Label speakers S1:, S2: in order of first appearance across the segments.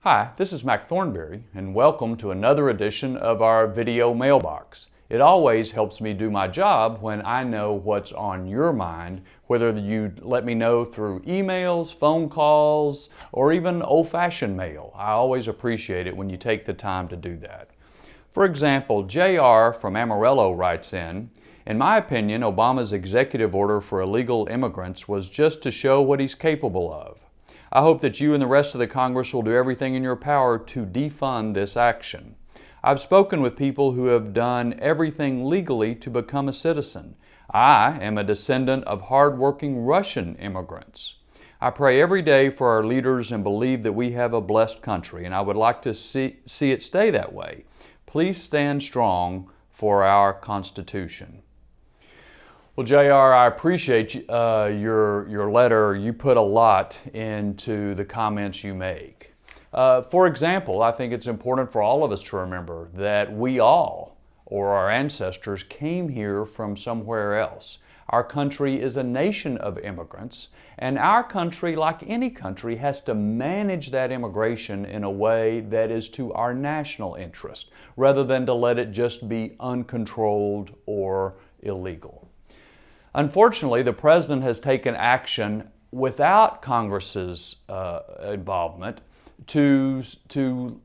S1: Hi, this is Mac Thornberry, and welcome to another edition of our video mailbox. It always helps me do my job when I know what's on your mind, whether you let me know through emails, phone calls, or even old-fashioned mail. I always appreciate it when you take the time to do that. For example, JR from Amarillo writes in my opinion, Obama's executive order for illegal immigrants was just to show what he's capable of. I hope that you and the rest of the Congress will do everything in your power to defund this action. I've spoken with people who have done everything legally to become a citizen. I am a descendant of hard-working Russian immigrants. I pray every day for our leaders and believe that we have a blessed country, and I would like to see it stay that way. Please stand strong for our Constitution. Well, JR, I appreciate your letter. You put a lot into the comments you make. For example, I think it's important for all of us to remember that we all, or our ancestors, came here from somewhere else. Our country is a nation of immigrants, and our country, like any country, has to manage that immigration in a way that is to our national interest, rather than to let it just be uncontrolled or illegal. Unfortunately, the President has taken action without Congress's involvement to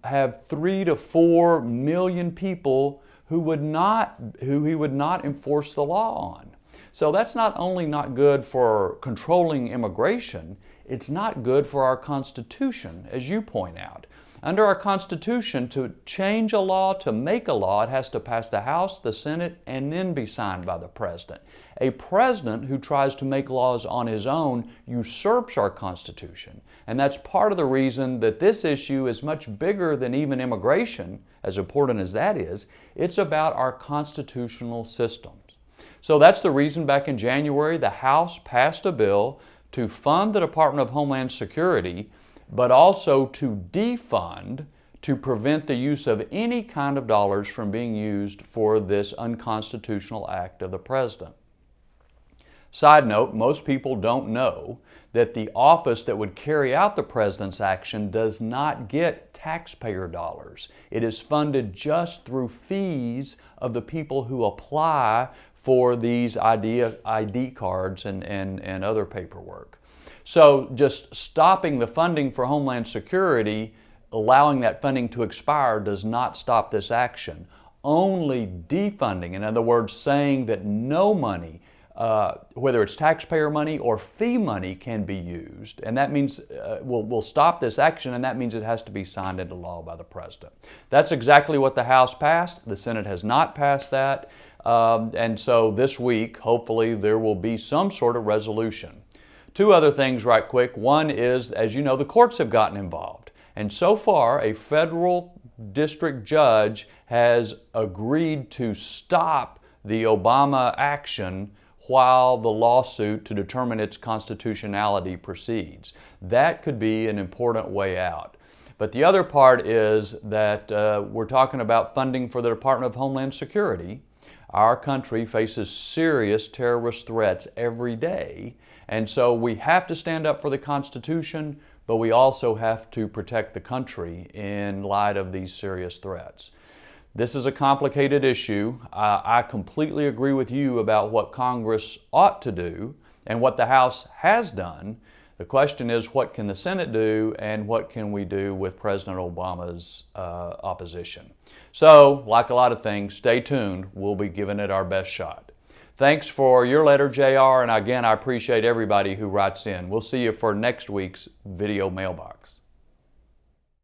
S1: have 3 to 4 million people who he would not enforce the law on. So that's not only not good for controlling immigration, it's not good for our Constitution, as you point out. Under our Constitution, to change a law, to make a law, it has to pass the House, the Senate, and then be signed by the President. A president who tries to make laws on his own usurps our Constitution. And that's part of the reason that this issue is much bigger than even immigration, as important as that is. It's about our constitutional systems. So that's the reason back in January the House passed a bill to fund the Department of Homeland Security, but also to defund, to prevent the use of any kind of dollars from being used for this unconstitutional act of the President. Side note, most people don't know that the office that would carry out the President's action does not get taxpayer dollars. It is funded just through fees of the people who apply for these ID cards and other paperwork. So just stopping the funding for Homeland Security, allowing that funding to expire, does not stop this action. Only defunding, in other words, saying that no money, whether it's taxpayer money or fee money, can be used, and that means will stop this action, and that means it has to be signed into law by the President. That's exactly what the House passed. The Senate has not passed that, and so this week, hopefully, there will be some sort of resolution. 2 other things right quick. One is, as you know, the courts have gotten involved. And so far, a federal district judge has agreed to stop the Obama action while the lawsuit to determine its constitutionality proceeds. That could be an important way out. But the other part is that we're talking about funding for the Department of Homeland Security. Our country faces serious terrorist threats every day. And so we have to stand up for the Constitution, but we also have to protect the country in light of these serious threats. This is a complicated issue. I completely agree with you about what Congress ought to do and what the House has done. The question is, what can the Senate do and what can we do with President Obama's opposition? So, like a lot of things, stay tuned. We'll be giving it our best shot. Thanks for your letter, JR, and again, I appreciate everybody who writes in. We'll see you for next week's video mailbox.